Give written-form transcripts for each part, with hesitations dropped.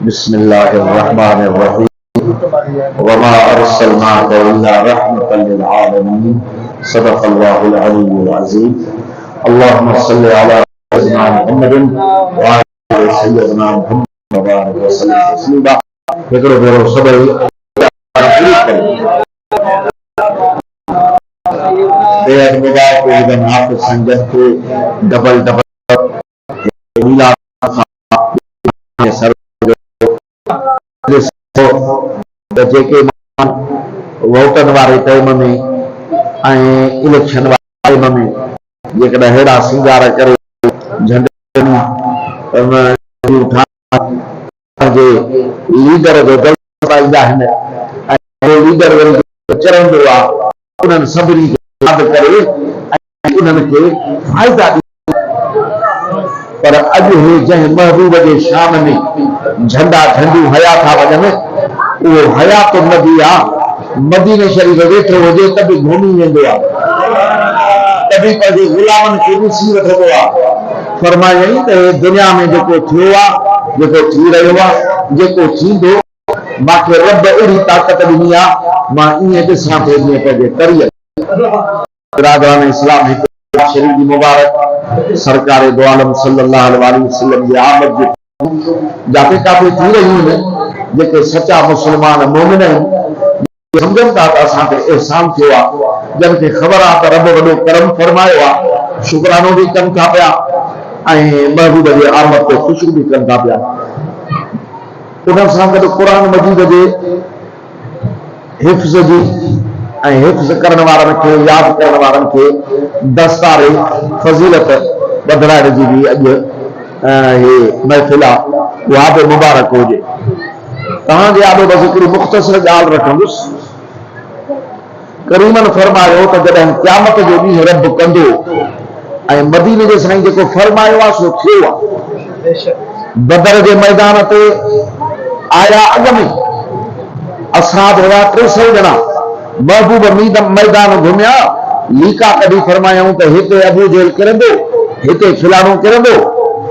बिस्मिल्लाहिर्रहमानिर्रहीम वमा अरसलनाका इल्ला रहमतल लिल आलमीन सदक़ल्लाहुल अलीयुल अज़ीम। अल्लाहुम्मा सल्लि अला सय्यिदिना मुहम्मदिन व अला सय्यिदिना मुहम्मद व बारिक व सल्लिम तस्लीमा। हिकिड़ो भेरो सभई डबल डबल जेके वोटनि वारे टाइम में इलेक्शन वारे टाइम में जेकॾहिं अहिड़ा सींगार करे झंडे जे लीडर जो ईंदा आहिनि ऐं लीडर वरी चरंदो आहे उन्हनि सभिनी खे यादि करे उन्हनि खे फ़ाइदा ॾींदा। पर अॼु हे जंहिं महबूब जे शान में झंडा झंडियूं हया था वञनि उहो हया तो नबी आहे। मदीने शरीफ़ वेठो हुजे त बि घुमी वेंदो आहे, तॾहिं पंहिंजे ग़ुलामनि खे ॾिसी वठंदो आहे। फरमायई त हे दुनिया में जेको थियो आहे, जेको थी रहियो आहे, जेको थींदो, मूंखे रब अहिड़ी ताक़त ॾिनी आहे, मां ईअं ॾिसां थो जीअं पंहिंजे तरीअ। बिरादरान इस्लाम हिकु शरीफ़ जी मुबारक सरकार दो आलम सल्लल्लाहु अलैहि वसल्लम जी आमद जे जाते काथे थी रहियूं आहिनि। जेके सचा मुस्लमान मोमिन आहिनि सम्झनि था त असांखे एहसान थियो आहे, जन खे ख़बर आहे त रब वॾो करम फरमायो आहे, शुक्रानो बि कनि था पिया ऐं महबूब जे आमद ते ख़ुशी बि कनि था पिया। उन सां गॾु क़ुर मजीद जे हिफ़्ज़ जी ऐं हिफ़्ज़ करण वारनि खे, यादि करण वारनि खे दस्तारे फज़ीलत ॿधाइण जी बि अॼु हे महफ़िल आहे, उहा बि मुबारक हुजे। तव्हांजे आॾो बसि हिकिड़ी मुख़्तसर ॻाल्हि रखंदुसि। करीमन फरमायो त जॾहिं क़यामत जो ॾींहुं रब कंदो ऐं मदीने जे साईं जेको फरमायो आहे सो थियो आहे। बदर जे मैदान ते आया अॻ में असहाब हुआ 300 ॼणा। महबूब मैदान घुमिया, लीका कढी फरमायूं त हिते अबू जेल किरंदो, हिते फिलाणो किरंदो,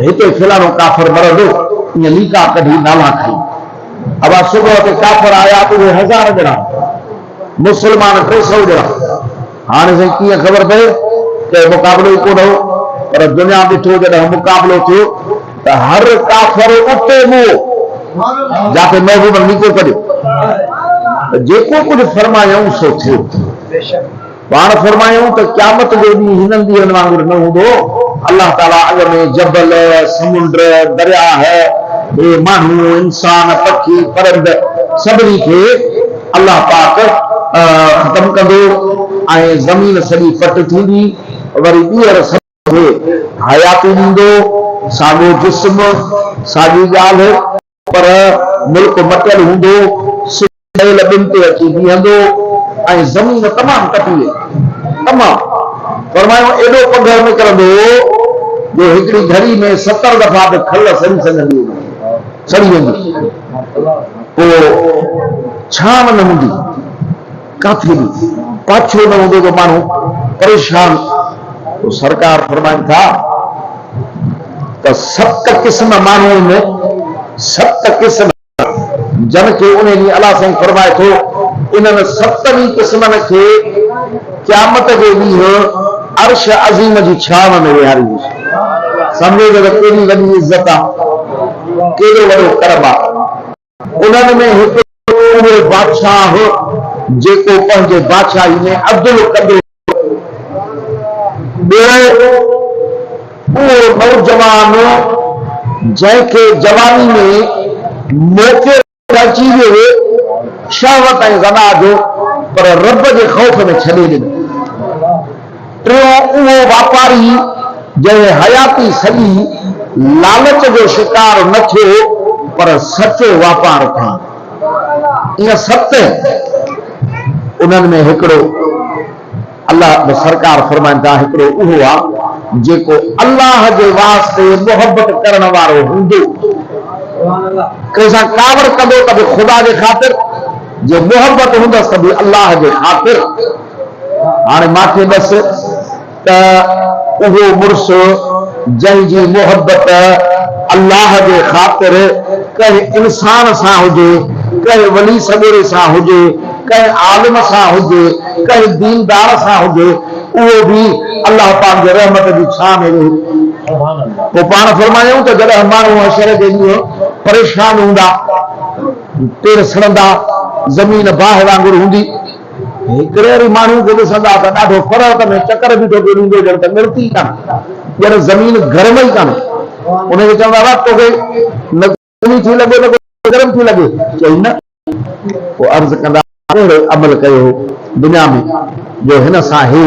हिते फिलाणो काफ़र मरंदो। ईअं लीका कढी नाला खई। अब सुबुह ते काफ़र आया त उहे 1000 ॼणा, मुस्लमान 300 ॼणा। हाणे साईं कीअं ख़बर पए त मुक़ाबिलो ई कोन हो, पर दुनिया ॾिठो जॾहिं मुक़ाबिलो थियो त हर काफ़र उते मुंहुं जाते महबूब लीको कढियो। जेको कुछ फरमायूं सो थियो। पाण फरमायूं त क़यामत जो ॾींहुं हिननि ॾींहंनि वांगुरु न हूंदो। अल्लाह ताला अॻ में जबल, समुंड, दरिया है, हे माण्हू, इंसान, पखी, परिंद सभिनी खे अल्लाह पाक ख़तम कंदो ऐं ज़मीन सॼी पट थींदी। वरी ॿीहर सभु हयाती ॾींदो, साॻियो जिस्म, साॻी ॻाल्हि, पर मुल्क मटियल हूंदो, ॿिनि ते अची बीहंदो ऐं ज़मीन तमामु टपी वई, तमामु फरमायो एॾो पघर निकिरंदो जो हिकिड़ी घड़ी में 70 दफ़ा बि खल सड़ी सघंदी, सड़ी वेंदी। पोइ छांव न हूंदी, काथे बि पाछो न हूंदो जो माण्हू परेशान। तो सरकार फरमाइनि था त 7 क़िस्म माण्हुनि में 7 क़िस्म जन खे उन ॾींहुं अलाह साईं फरमाए थो इन्हनि 7 क़िस्मनि खे क़यामत जो ॾींहुं अर्श अज़ीम जी छांव में विहारींदी। सम्झो त केॾी वॾी इज़त आहे, केॾो वॾो करम आहे। उन्हनि में हिकु उहो बादशाह जेको पंहिंजे बादशाही में अब्दुल कंदो, ॿियो उहो नौजवान जंहिंखे जवानी में मौक़ो अची वियो शहवत ऐं ज़ना जो, पर रब जे ख़ौफ़ में छॾे ॾिनो। टियों उहो वापारी जंहिं हयाती सॼी लालच जो शिकार न थियो पर सचो वापार था। इहे 7 उन्हनि में हिकिड़ो अल्लाह सरकार फरमाइनि था हिकिड़ो उहो आहे जेको अल्लाह जे वास्ते मोहबत करण वारो हूंदो, कंहिंसां कावड़ कंदो त बि ख़ुदा जे ख़ातिर, जे मोहबत हूंदसि त बि अल्लाह जे ख़ातिर। हाणे मूंखे बसि त उहो मुड़ुसु जंहिंजी मोहबत अल्लाह के ख़ातिर कहे इंसान सां हुजे, कहे वली सगोरे सां हुजे, कहे आलिम सां हुजे, कहे दीनदार सां हुजे, वो भी अल्लाह पाक के रहमत की छां में वो पाण फरमायूं तो जॾहिं माण्हू हशर जे ॾींहुं परेशान हूंदा, तिर सड़ंदा, ज़मीन बाहि वांगुरु हूंदी, हिकिड़े वरी माण्हू खे ॾिसंदा त ॾाढो फरक में चकर बीठो पियो ॾींदो, ॼण त मिर्ती कान, ॼण ज़मीन गरम ई कान। उनखे चवंदा हुआ तोखे न गर्मी थी लॻे न गरम थी लॻे, चई न। पोइ अर्ज़ कंदा कहिड़ो अमल कयो दुनिया में जो हिन सां हे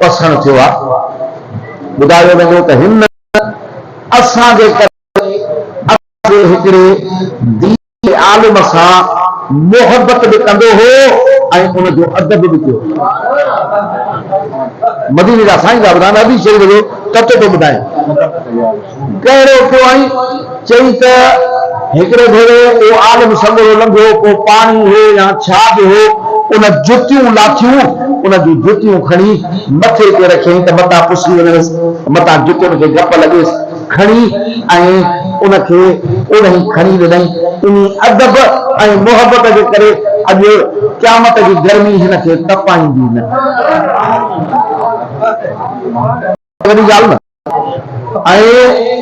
पसण थियो आहे। ॿुधायो वञो त हिन असांजे करे हिकिड़े दीन आलिम सां मोहबत बि कंदो हो ऐं उनजो अदब बि कयो। मदीने जा साईं जा ॿुधाइनि, हदीस शरीफ़ जो तत थो ॿुधाए कहिड़ो कयो आई। चई त हिकिड़े भेरे उहो आलिम सॻोरो लंघो, को पाणी हो या छा बि हो, उन जुतियूं लाथियूं, उन जूं जुतियूं खणी मथे ते रखियईं त मथां पुसी वञेसि, मथां जुतियुनि खे गप लॻेसि, खणी ऐं उनखे उन खणी ॾिनई। इन अदब ऐं मोहबत जे करे अॼु क़यामत जी गर्मी हिन खे तपाईंदी न। वॾी ॻाल्हि न। ऐं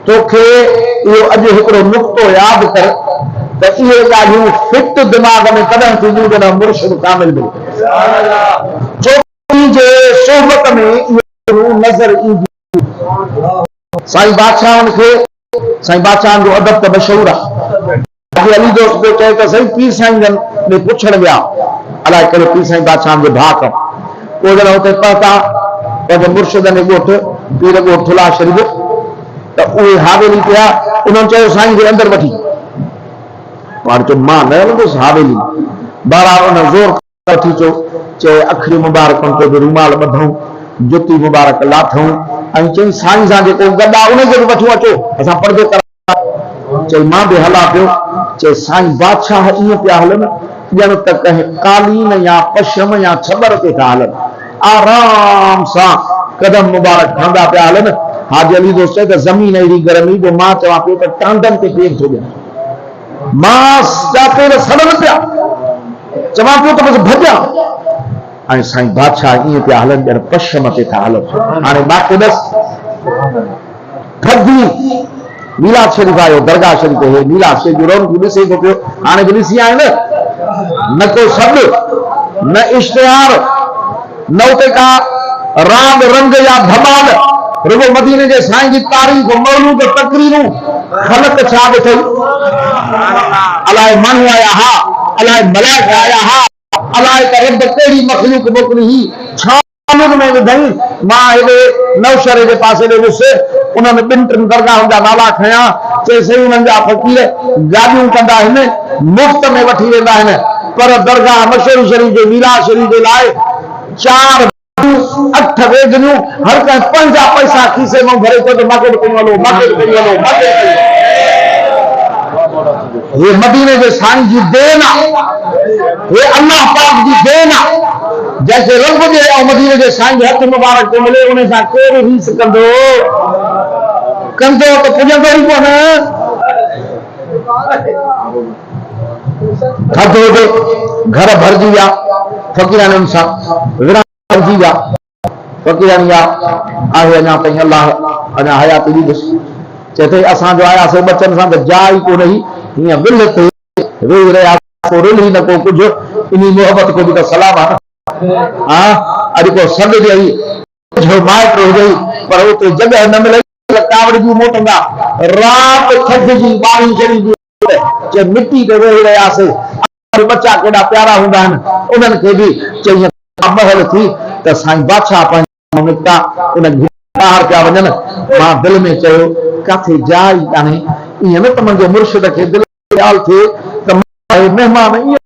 तोखे इहो अॼु हिकिड़ो नुक़्तो यादि कर त इहे ॻाल्हियूं फिट दिमाग़ में कॾहिं थींदियूं जॾहिं मुर्शिद कामिल मिले, छोकिरी जे सोहबत में इहे नज़र ईंदियूं। साईं बादशाहनि खे, साईं बादशाहनि जो अदब त मशहूरु आहे। अली दोस्त जो चए त सही पीर साईं जन में पुछण विया, अलाए करे पीर साईं बादशाहनि जे भाउ खां। पोइ जॾहिं हुते पहुता पंहिंजे मुर्शिदनि ॻोठ पीर ॻोठ थुला शरीफ़, त उहे हावेली पिया। उन्हनि चयो साईं जे अंदरि वठी, पर चयो मां न हलंदुसि हावेली। बहरहाल उन ज़ोर वठी चए अखियूं मुबारकनि ते बि रूमाल ॿधूं, जुती मुबारक लाथूं ऐं चई साईं सां जेको गॾु आहे उनखे बि वठूं, अचो असां पर्दो करां। चई मां बि हलां पियो। चए साईं बादशाह ईअं पिया हलनि ॼण त कंहिं कालीन या पशम या छबर ते था हलनि, आराम सां कदम मुबारक खणंदा पिया हलनि। हाजी अली दोस्त चए त ज़मीन अहिड़ी गरमी जो मां चवां पियो त टांडनि ते पेर थो ॾियां, मां जा पेर सड़नि पिया, चवां पियो त बसि भॼां। ऐं साईं बादशाह ईअं पिया हलनि ॼण पशम ते था हलनि। हाणे बाक़ी ॾस थधी मीलाद शरीफ़ आयो, दरगाह शरीफ़ हे मीलाद शरीफ़ जो रौनक ॾिसे थो पियो। हाणे बि ॾिसी आए न को सॾु, न इश्तिहार, न उते का राग रंग या धमाल, रुगो मदीने जे साईं जी तारीफ़, मौलूद, तकरीरूं, ख़लक छा ॾिठई, अलाए माण्हू आया हा, अलाए मलाइक आया हा, अलाए त रब कहिड़ी मखलूक मोकिली ही, छा में विधई। मां हेॾे नवशहर जे पासे ॾे वियुसि, उन्हनि ॿिनि टिनि दरगाहुनि जा नाला खयां। चए सही उन्हनि जा फ़कीर गाॾियूं कंदा आहिनि, मुफ़्त में वठी वेंदा आहिनि, पर दरगाह मशहूर शरीफ़ जे मीलाद शरीफ़ जे लाइ 4 8 वेदनियूं, हर कंहिं 50 पैसा खीसे में भरे थो त मगज कयूं हलो, मगज कयूं हलो, मगज कयूं। ये मदीने जे साईं जी देन आहे, ये अल्लाह पाक जी देन आहे। जैसे रब जे ऐं मदीने जे साईं जे हथ मुबारक को मिले, उन सां केरु रीस कंदो त पुॼंदो ई कोन। थधि हुजे घर भरिजी विया फ़कीराननि सां, विड़ा भरिजी विया फ़कीरानी आहे अञा ताईं अलाह अञा हयात ॾींदुसि। चए थी असां जो आयासीं बचनि सां त जाइ कोन हुई, हीअं विल ते वेही रहिया, को रिल ई न को कुझु, इन मोहबत को बि त सलाम आहे न। हा अॼु को सॾु ॾेई कुझु माइट हुजे पर उते जॻह न मिले, कावड़ जूं मोटंदा राति थधि जी 22 शरीफ़ जी मिटी ते वेही रहियासीं। बच्चा केॾा प्यारा हूंदा आहिनि, उन्हनि खे बि चई महल थी त साईं बादशाह पंहिंजा निकिता, उन ॿाहिरि पिया वञनि। मां दिलि में चयो किथे जाइ कान्हे, ईअं न त मुंहिंजे मुर्शिद खे दिलि ख़्याल थिए त महिमान ईअं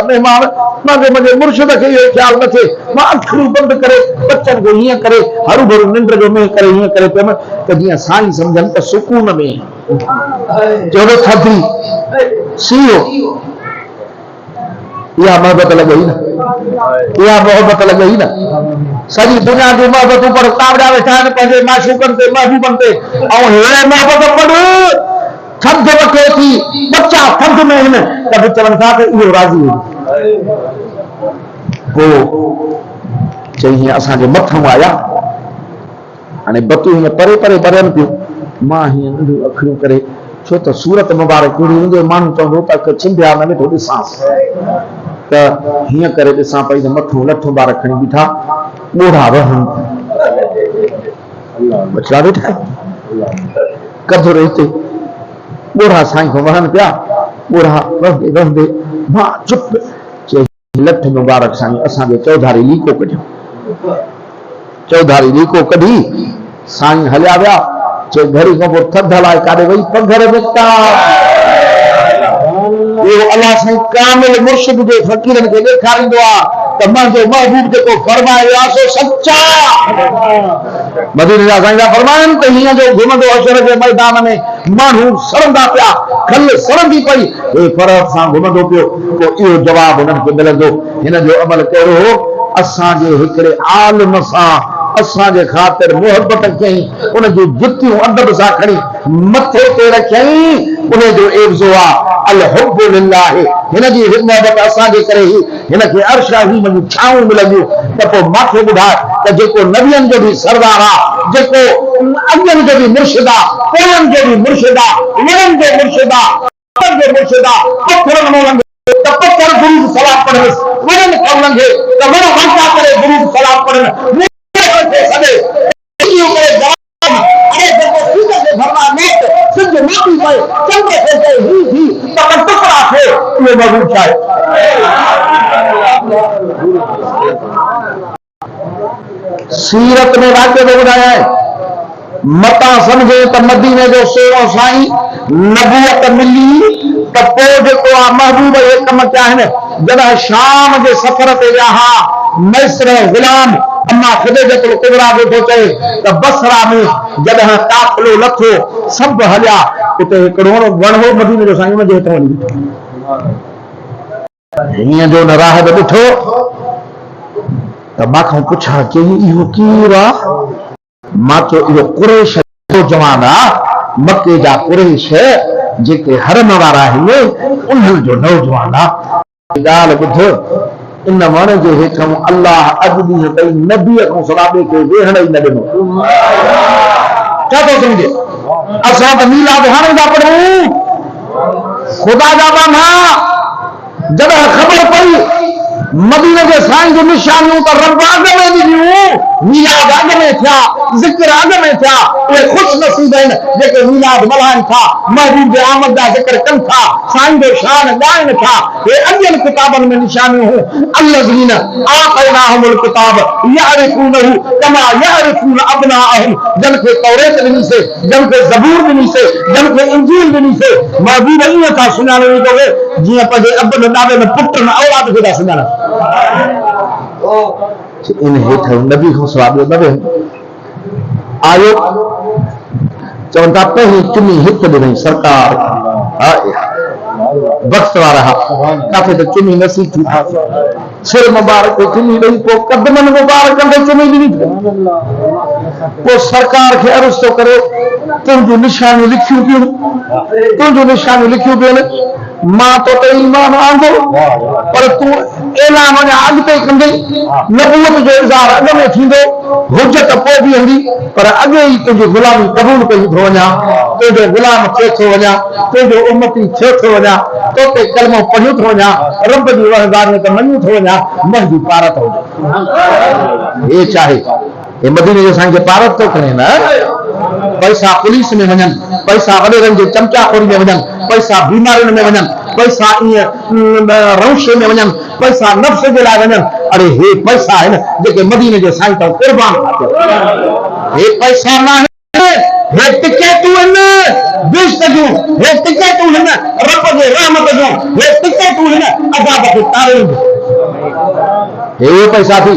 महिमान, मुंहिंजे मुर्शिद खे इहो ख़्याल न थिए। मां अखियूं बंदि करे बच्चनि खे हीअं करे हरू भरू निंड जो में करे हीअं करे पियमि त जीअं साईं सम्झनि त सुकून में चयो थधी सीओ इहा मोहब्बत लॻई न, इहा मोहब्बत लॻई न। सॼी दुनिया जूं मोहबतूं पर कावड़ा वेठा आहिनि पंहिंजे माशूकनि ते महबूबनि ते, ऐं हिन मोहबत पढ़ थधि वठे थी, बच्चा थधि में आहिनि त बि चवनि था त इहो राज़ी पोइ चई हीअं असांजे मथां आया। हाणे बतूं हीअं परे परे ॿरनि पियूं, मां हीअं नंढियूं अखियूं करे, छो त सूरत मुबारक कहिड़ी हूंदे माण्हू चवंदो त अखि छिंबिया न वेठो ॾिसांसि, त हीअं करे ॾिसां पई त मथां लठो ॿार खणी बीठा, ॻोढ़ा रहनि बचड़ा वेठा कधुर हिते ॻोढ़ा साईं खां वहनि पिया, ॻोढ़ा रहंदे रहंदे मां चुप चई लठ मुबारक साईं असांखे चौधारी लीको कढियो। चौधारी लीको कढी साईं हलिया विया। चई घड़ी खां पोइ थधि हलाए काॾे वई पघर निकिता। इहो अलाह साईं कामिल मुर्शिद जे फ़क़ीरनि खे ॾेखारींदो आहे त मुंहिंजो महबूब जेको फरमायो आहे सो सच्चा। मदीने जा साईं फरमाइनि त हीअं जो घुमंदो हशर जे मैदान में माण्हू सड़ंदा पिया, खल सड़ंदी पई, हे फरत सां घुमंदो पियो। पोइ इहो जवाब हुननि खे मिलंदो, हिन जो अमल कहिड़ो हो? असांजे हिकिड़े आलिम सां असांजे ख़ातिर मोहबत कई, उन जूं जुतियूं अदब सां खणी मथे ते रखियईं। उन जो एवज़ो आहे अल हुब्बु लिल्लाह। हिन जी मोहबत असांजे करे ई हिन खे अर्श ही वञी छाऊं मिलंदियूं। त पोइ माथे ॿुधाए त जेको नबियनि जो बि सरदार आहे, जेको अॻियनि जो बि मुर्शिद आहे, पोयनि जो बि मुर्शिद आहे, वणनि जो मुर्शिद आहे, जो मुर्शिद आहे, पत्थरनि में लंघे त पत्थर दुरूद सलाम पढ़नि, वणनि खां लंघे त वण वाचा करे दुरूद सलाम पढ़नि। सीरत में वाक़ियो थो ॿुधाया आहे, मता सम्झे त मदीने जो सोनो साईं नबूअत मिली त पोइ जेको आहे महबूब इहे कम कया आहिनि। जॾहिं शाम जे सफ़र ते विया हा, मैसर ग़ुलाम अम्मा ख़ुदैजतुल कुबरा वेठो चए त बसरा में जॾहिं काफ़िलो लथो सभु हलिया, उते हिकिड़ो वण हो मदीने जो साईं उनजे हेठां वञी हीअं जो न राह ॾिठो त मां खां पुछा चई इहो केरु आहे? मां चयो इहो कुरैश जो जवान आहे, मके जा कुरैश जेके हरम वारा आहिनि उन्हनि जो नौजवान आहे। ॻाल्हि ॿुधो, इन वण जे हेठां अलाह अॼु ॾींहं ताईं नबीअ खां सवाइ ॿिए खे वेहण ई न ॾिनो। छा थो सम्झे? असां त मीलाद हाणे था पढ़ूं, ख़ुदा जा बाना। जॾहिं ख़बर पई मदीने जे साईं जूं निशानियूं त रब अॻ में ॾिनियूं, मीलाद अॻ में थिया, ज़िक्र अॻ में थिया, उहे ख़ुशि नसीब आहिनि जेके मीलाद मल्हाइनि था, महबूब जे आमद जा ज़िक्र कनि था, साईं जो शान ॻाइनि था। हे अॻियनि किताबनि में निशानियूं हूं। अल्लज़ीन आतैनाहुमुल किताब यअरिफूनहु कमा यअरिफून अबनाअहुम। जन खे तौरेत ॾिनीसे, जन खे ज़बूर ॾिनीसे, जन खे इंजील ॾिनीसे, महबूब ईअं था सुञाणे ॾींदोवे जीअं पंहिंजे अबनि ॾाॾनि पुटनि औलाद खे था सुञाणनि। इन हेठि नबी खां सवाइ ॿियो न वेहनि। आयो चवनि था पहिरीं चुनी हिकु ॾिनई सरकार बख़्त वारा काथे त चुनी नसीब थी, सिर मुबारक खे चुनी ॾेई, पोइ कदमनि मुबारकनि खे चुनी ॾिनी। पोइ सरकार खे अर्ज़ु थो करे तुंहिंजूं निशानियूं लिखियूं पियूं, तुंहिंजूं निशानियूं लिखियूं पियूं। मां तो ते ईमान आंदो, पर तूं ऐलान अञा अॻिते कंदई, नबूअत जो इज़हार अॻ में थींदो, हुजत पोइ बीहंदी, पर अॻे ई तुंहिंजी ग़ुलामी क़बूल कई थो वञा, तुंहिंजो ग़ुलाम थियो थो वञा, तुंहिंजो उम्मती थियो थो वञा, तोते कलमो पढ़ियो थो वञा, रब जी वहदानियत ते मञियो थो वञा, मुंहिंजी पारत हुजे। हे चाहे हे मदीने जे साईं खे पारत थो करे न। पैसा पुलिस में वञनि, पैसा वॾेरनि जे चमचाखोरी में वञनि, पैसा बीमारियुनि में वञनि, पैसा ईअं रौशे में वञनि, पैसा नफ़्स जे लाइ वञनि। अरे हे पैसा आहिनि जेके मदीने जे साईं तो कुर्बान था। हे पैसा न आहिनि, हे टिकेटूं आहिनि बिश्त जूं, हे टिकेटूं आहिनि रब जे रहमत जूं, हे टिकेटूं आहिनि अज़ाब खे तारीन जूं। हे पैसा थी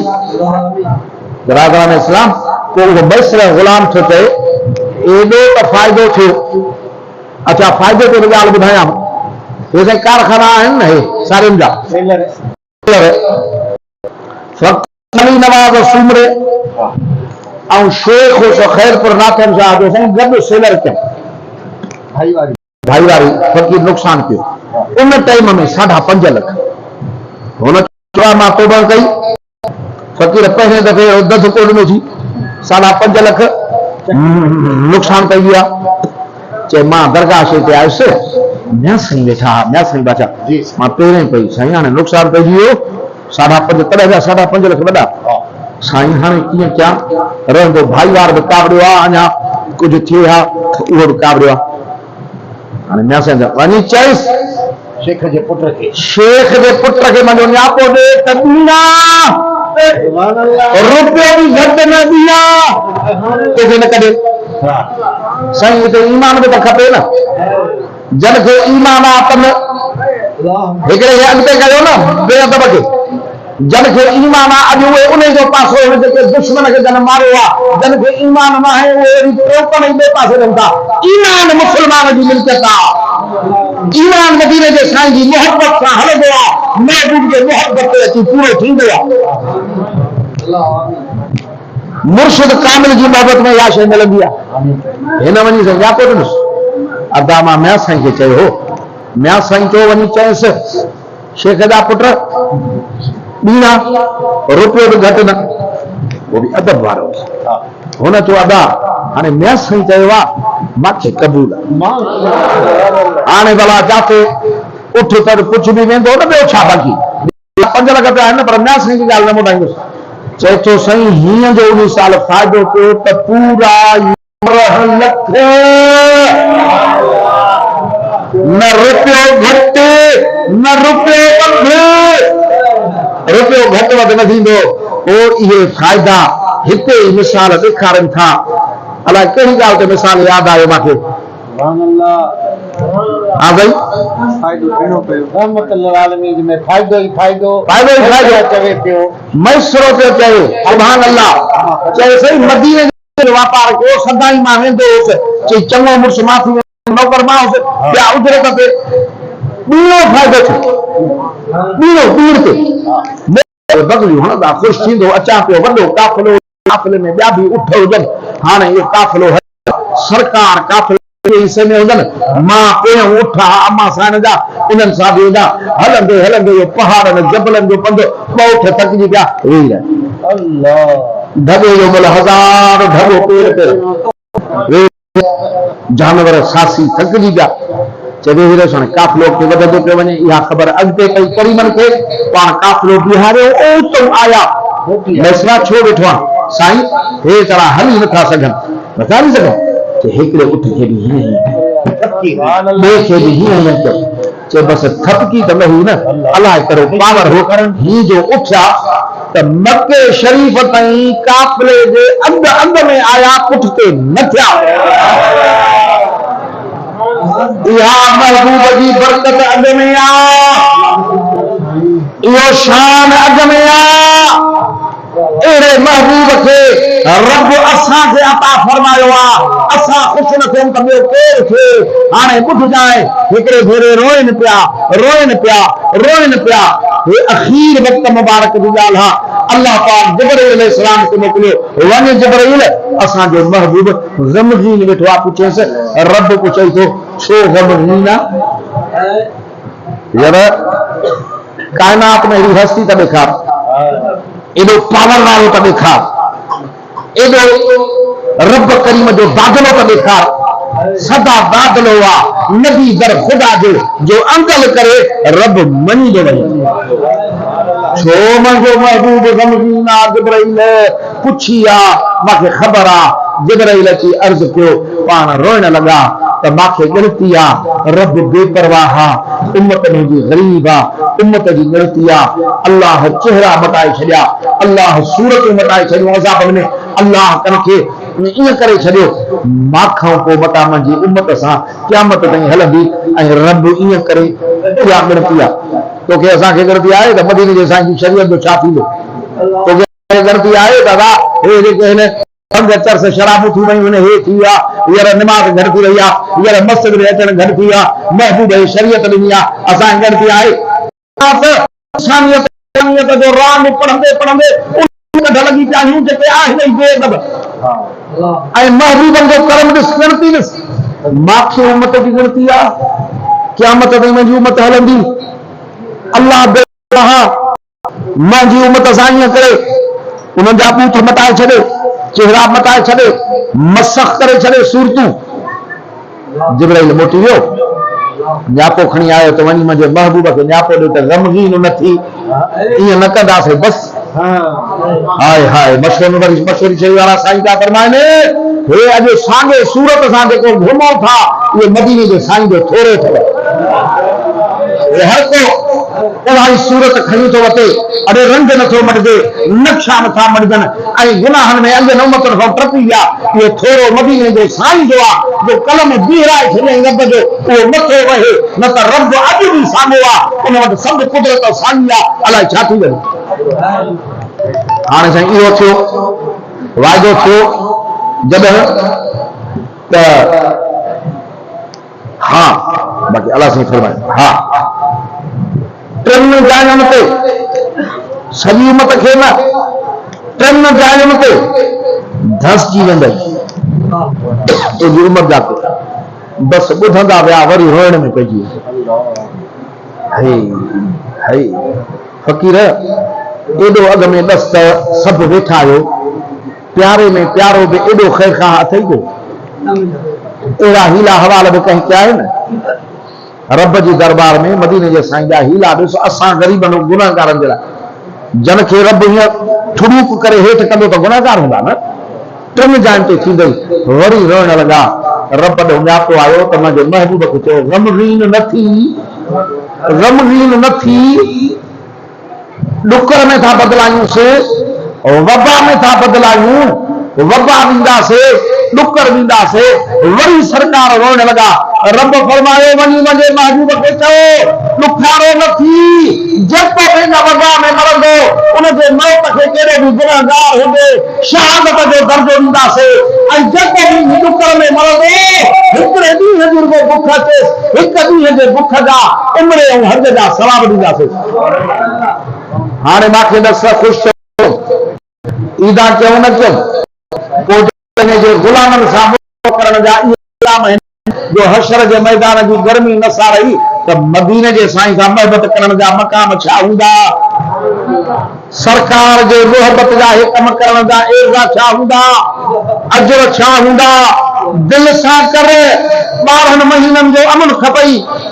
बरादरान इस्लाम को उहो मैसर ग़ुलाम थो चए एॾो त फ़ाइदो थियो। अच्छा फ़ाइदे ते ॻाल्हि ॿुधायां, हे कारखाना आहिनि न हे सारियुनि जा अली नवाज़ सूमरे ऐं शेख ख़ैरपुर नाथन साहब जो साईं गॾु सेलर कयूं भाईवारी फ़कीर नुक़सान कयो उन टाइम में 5.5 लख हुन मां तौबा कई फ़कीर पहिरें दफ़े दध कोड में थी 5.5 लख नुक़सान कई विया चे मां दरगाह शे ते आयुसि म्या साईं वेठा म्या साईं बाचा मां पहिरें पई साईं हाणे नुक़सान पइजी वियो 5.5 तॾहिं जा 5.5 लख वॾा साईं हाणे कीअं कयां रहंदो भाईवार बि कावड़ियो आहे अञा कुझु थियो आहे उहो बि कावड़ियो आहे हाणे म्या साईं वञी चइसि शेख जे पुट खे मुंहिंजो न्यापो ॾे त ॾींदा रुपयो बि घटि न ॾींदा कंहिंखे न कढे साईं हिते ईमान बि त खपे न जन खे ईमान आहे त हिकिड़े खे अॻिते कयो न बेअदब खे जन खे ईमान आहे अॼु उहे उन जो पासो जेके दुश्मन खे जन मारियो आहे जन खे ईमान न आहे उहे वरी टोकण ई ॿिए पासे ॾियनि था ईमान मुस्लमान जी मिल्कियत आहे ईमान मदीने जे साईं जी मोहबत सां हलंदो आहे महबूब जे मोहबत ते अची पूरो थींदो आहे मुर्शिद कामिल जी मोहबत में इहा शइ मिलंदी आहे हिन वञी सम्झा पोइ ॾिनुसि अदा मां म्या साईं खे चयो हो म्या साईं चयो वञी चयसि शेख जा पुट ॾींदा रुपयो बि घटि न उहो बि अदब वारो हुन चयो अदा हाणे म्या साईं चयो आहे मूंखे क़बूल आहे हाणे भला जाते उठ त कुझु बि वेंदो न ॿियो छा बाक़ी 5 लख रुपया आहिनि पर म्या साईं जी ॻाल्हि न मोटाईंदुसि चए थो साईं हीअं जो उन साल फ़ाइदो पियो त पूरा लख न रुपयो घटि न रुपयो रुपयो घटि वधि न थींदो और इहे फ़ाइदा हिते ई मिसाल ॾेखारनि था अलाए कहिड़ी ॻाल्हि ते मिसाल यादि आयो मूंखे हाँ भाई मैसरो पियो चए सुभान अल्लाह चए सही मदीने जो वापार कयो सदाई मां वेंदो हुउसि चई चङो मुड़ुसु मां थी नौकर मां हुउसि ॿिया उजरत ते ॿीणो फ़ाइदो थियो ॿीण ते बगलियूं हणंदा ख़ुशि थींदो अचां पियो वॾो काफ़िलो काफ़िले में ॿिया बि उठ हुजनि हाणे इहो काफ़िलो सरकार काफ़िले हिस्से में हुजनि मां पहिरियों उठा अम्मा साईं जा इन्हनि सां बि वेंदा हलंदे हलंदे पहाड़नि जबलनि जो पंधु ॿ उठ थकिजी पिया वेही रहे ढॻे जो भले 1000 ढॻो पेर जानवर सासी थकिजी पिया चए वीर हाणे काफ़िलो खे वधंदो पियो वञे इहा ख़बर अॻिते पई करीमनि खे पाण काफ़िलो बीहारियो ओतो आया मैसरा छो वेठो आहे साईं हे तरह हली नथा सघनि नथा हली सघनि हिकिड़े उठ खे बि हीअं ॿिए खे बि हीअं चए बसि थपकी त न हुई न अलाए करो पावर हो ही जो उथिया त मके शरीफ़ ताईं काफ़िले जे अंद में आया पुठिते न थिया इहा महबूब जी बरकत अॻ में आहे इहो शान अॻ में आहे अहिड़े महबूब खे रब असांखे अता फरमायो आहे असां ख़ुशि न थियूं त ॿियो केरु थिए हाणे ॿुधजांइ हिकिड़े भेरे रोइनि पिया हे अख़ीर वक़्त मुबारक जी ॻाल्हि आहे अल्लाह पाक जिब्राईल अलैहिस्सलाम खे मोकिलियो वञ जिब्राईल असांजो महबूब ग़मगीन वेठो आहे पुछेसि रब को चई थो छो ग़मगीन आहे यार काइनात में अहिड़ी हस्ती त ॾेखार एॾो पावर वारो त ॾेखार एॾो रब करीम जो दादलो त ॾेखार सदा दादलो आहे नबी दर ख़ुदा जो अंकल करे रब मञी थो वञे छो मुंहिंजो महबूब ग़मगीन आहे जिब्राईल पुछी आहे मूंखे ख़बर आहे जिब्राईल अची अर्ज़ कयो पाण रोइण लॻा त मूंखे ॻणती आहे रब बेपरवाह आहे उम्मत मुंहिंजी ग़रीब आहे उम्मत जी ॻणती आहे अल्लाह चेहरा मटाए छॾिया अल्लाह सूरत मटाए छॾियो अज़ाब में अल्लाह कनखे ईअं करे छॾियो माखां पोइ मटा मुंहिंजी उम्मत सां क़यामत ताईं हलंदी ऐं रब ईअं करे इहा ॻणती आहे तोखे असांखे ॻणती आहे त मदीने जे साईं जी शरीयत जो छा थींदो तोखे ॻणती आहे दादा हे जेके हिन पंज चर्स शराबूं थी वयूं हे थी विया हींअर निमाज़ घटि थी वई आहे हींअर मस्जिद में अचणु घटि थी विया महबूब जी शरीयत ॾिनी आहे असां गणती आहे जो राह में पढ़ंदे पढ़ंदे कढ लॻी पिया आहियूं जेके आहिनि बेअदब ऐं महबूबनि जो करम ॾिस गणती ॾिस माखे उमत जी गणती आहे क़यामत ताईं मुंहिंजी उमत हलंदी अल्लाह बेहा मुंहिंजी उमत सां ईअं करे उन्हनि जा बूथ मटाए छॾे चेहरा मटाए छॾे मसख करे छॾे सूरतूं जिब्राइल मोटी वियो न्यापो खणी आयो त वञी मुंहिंजे महबूब खे न्यापो ॾियो त ग़मगीन न थी ईअं न कंदासीं बसि हाय हाय मशहूरी शइ वारा साईं था फरमाइनि हे अॼु साॻे सूरत सां जेको घुमो था उहे मदीने जे साईं जो थोरो अथव हर को अहिड़ी सूरत खणी थो वठे अड़े रंग नथो मटिजे नक्शा नथा मटिजनि ऐं गुनाहनि में अॻ नौमतुनि खां टपी विया इहो थोरो मदीने जो साईं जो आहे जो कलम बीहराए छॾियईं रब जो उहो मथे वहे न त रब अॼु बि साम्हूं आहे उन वटि सभु कुदरत साईं आहे अलाए छा थी वञे हाणे साईं इहो थियो वाइदो थियो जॾहिं त हा बाक़ी अलाह साईं फरमाए हा टिनि जायुनि ते सॼी उमत खे न टिनि जायुनि ते धसजी वेंदई तुंहिंजी उमत जा बसि ॿुधंदा विया वरी रोइण में पइजी फ़क़ीर एॾो अॻ में ॾस त सभु वेठा आहियो प्यारे में प्यारो बि एॾो ख़ैरखां अथई को अहिड़ा हीला हवाला बि कंहिं कया आहिनि रब जी दरबार में मदीने जे साईं जा हीला ॾिसो असां ग़रीबनि गुनाहगारनि जे लाइ जन खे रब हीअं ठुड़ूक करे हेठि कंदो त गुनाहगार हूंदा न टिनि जायुनि ते थींदई वरी रोइण लॻा रब ॾों न्यापो आयो त मुंहिंजे महबूब खे चयो ग़मगीन न थी ॾुकर में था बदिलायूंसीं वबा में था बदिलायूं वबा ॾींदासीं ॾुकर ॾींदासीं वरी सरकार रोइण लॻा रब फरमायो वञी मुंहिंजे महबूब खे चयो ॾुखारो न थी जेको पंहिंजा वबा में मरंदो उनजे मौत खे कहिड़ो बि गुनाहगार हूंदे शहादत जो दर्जो ॾींदासीं ऐं जेको बि ॾुकर में मरंदो हिकिड़े ॾींहं जी रुगो बुख अचेसि हिकु ॾींहं जे बुख जा उमिरि ऐं हद जा सवाब ॾींदासीं हाणे मूंखे ॾस ख़ुशि थियो ईदा कयूं न कयूं जे गुलामनि सां करण जा इल्ज़ाम आहिनि जो हशर जे मैदान जी गर्मी न सारई त मदीने जे साईं सां मोहबत करण जा मक़ाम छा हूंदा सरकार जे मोहबत जा कम करण जा एज़ा छा हूंदा अजर छा हूंदा दिल सां कर 12 महीननि जो अमन खपई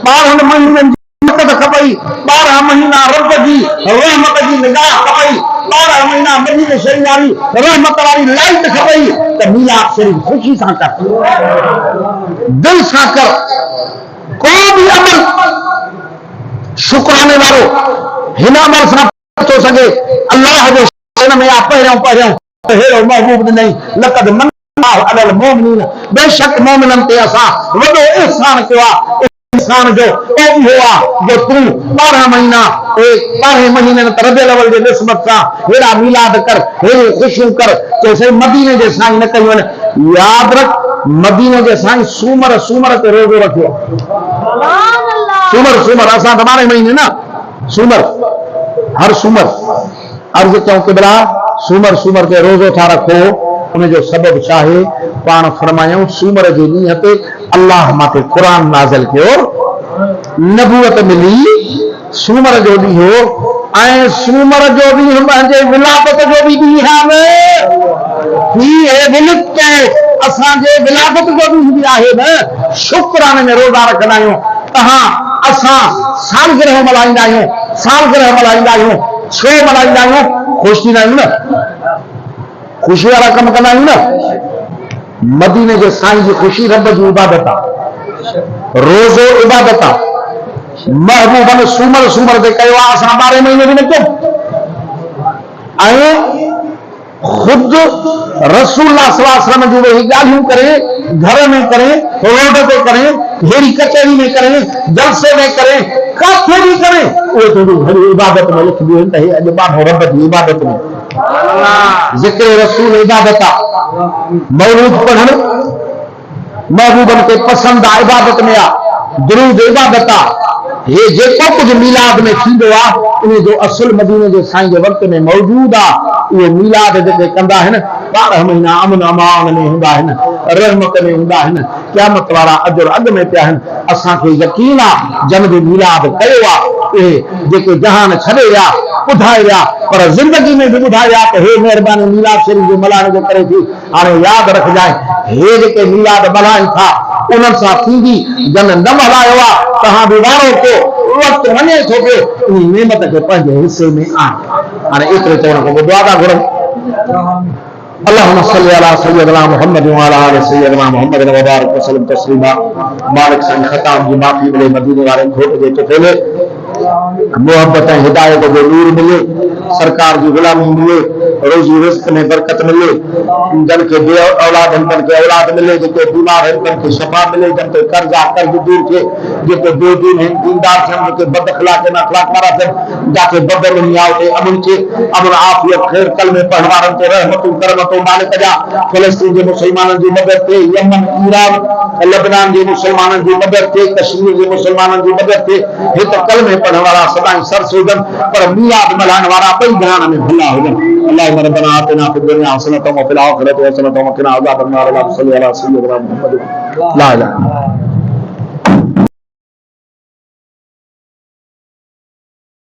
12 महीननि जी खपई 12 महीना रब जी रहमत जी निगाह खपई 12 महीना मदीने शरीफ वारी रहमत वारी लाइट खपई त मिलाद शरीफ ख़ुशी सां कर दिल सां कर को बि अमल शुक्राने वारो हिन अमल सां थो सघे अल्लाह जो हिन में पहिरियों अहिड़ो महबूब ॾिनई लक़द मन्नल्लाहु अलल मोमिनीन बेशक मोमिननि ते असां वॾो इहसान कयो आहे इंसान जो हुआ जो तू 12 महीना 12 महीने रबियल अव्वल जे निस्बत सां हेड़ा मिलाद कर हेड़ी खुशियूं कर जैसे मदीने जे साईं न कयूं आहिनि याद रख मदीने जे साईं सूमर ते रोज़ो रखियो सूमर असां 12 महीने न सूमर हर सूमर अर्ज़ कयूं क़िबला सूमर ते रोज़ो था रखो उनजो सबब छा आहे पाण फरमायूं सूमर जे ॾींहं ते अल्लाह माथे क़ुरान नाज़िल कयो नबूवत मिली सूमर जो ॾींहुं हो ऐं सूमर जो ॾींहुं पंहिंजे विलादत जो बि ॾींहुं आहे असांजे विलादत जो ॾींहुं बि आहे न शुक्राने में रोज़ा रखंदा आहियूं असां सालगिरह मल्हाईंदा आहियूं छो मल्हाईंदा आहियूं ख़ुशि थींदा आहियूं न खुशी वाला कम कंदा आहियूं न मदीने जे साईं जी खुशी रब जी इबादत आहे रोज़ो इबादत आहे महबूबन सूमर ते कयो आहे असां 12 महीने बि न कयूं ऐं ख़ुद रसूलुल्लाह सल्लल्लाहु अलैहि वसल्लम जी वही ॻाल्हियूं करे घर में करे रोड ते करे हेड़ी कचहरी में करे जलसे में करे काथे भी करे उहे तुंहिंजी इबादत में लिखंदियूं आहिनि त हे अॼु ॿाढो रब जी इबादत में ज़िक्र रसूल इबादत आहे मौलूद पढ़ण महबूबन खे पसंद आहे इबादत में आहे दुरूद इबादत आहे ये जेको कुछ मीलाद में थींदो आहे उन जो असुल मदीने जे साईं जे वक़्त में मौजूद आहे। उहे मीलाद जेके कंदा आहिनि 12 महीना अमन अमान में हूंदा आहिनि, रहमत में हूंदा आहिनि, क़यामत वारा अजर अॻ में पिया आहिनि। असांखे यकीन आहे जन बि मीलाद कयो आहे उहे जेके जहान छॾे विया ॿुधाए विया पर ज़िंदगी में भी ॿुधाए विया त हे महिरबानी मीलाद शरीफ़ जो मल्हाइण जो करे थी। हाणे यादि रखजांइ हे जेके मीलाद मल्हाइनि था उन्हनि सां थींदी जन न मल्हायो आहे तव्हां बि वारो को वक़्तु वञे थो पियो उन नेमत खे पंहिंजे हिसे में आणे। हाणे एतिरे चवण खां पोइ दुआ था घुरूं। अल्लाहुम्मा सल्ली अला सय्यदना मुहम्मद व अला आलि सय्यदना मुहम्मद व बारिक वसल्लम तस्लीमा। मालिक साईं ख़ताम जी माफ़ी मिले, मदीने वारे घोट जे तुफ़ैले मोहब्बत ऐं हिदायत जो नूर मिले, सरकार जी गुलामी मिले, रोज़ी रिज़्क़ में बरकत मिले, जन खे बे औलाद तन खे औलाद मिले, जेके बीमार आहिनि तन खे शफ़ा मिले, जन ते कर्ज़ा कर्ज़ दूर थिए, जेके बेदीन आहिनि दीनदार थियनि, जेके बद अख़लाक़ आहिनि अख़लाक़ वारा थियनि, जाके बदल में आओ ते अमन खे अमन आफ़ियत ख़ैर कलमे पढ़ण वारनि ते रहमतूं करमतूं मालिक जा। फ़लस्तीन जे मुसलमाननि जी मदद थिए, यमन ईरान लबनान जे मुसलमाननि जी मदद थिए, कश्मीर जे मुसलमाननि जी मदद थिए। हिते कलमे पढ़ण वारा सदाईं सरस हुजनि पर मीलाद मल्हाइण वारा ॿई ध्यान में भला हुजनि। अल्लाहुम्मा रब्बना आतिना फ़िद दुनिया हसनतम व फ़िल आख़िरति हसनतम व क़िना अज़ाबन नार। अल्लाहुम्मा सल्लि अला सय्यिदिना मुहम्मद ला इलाहा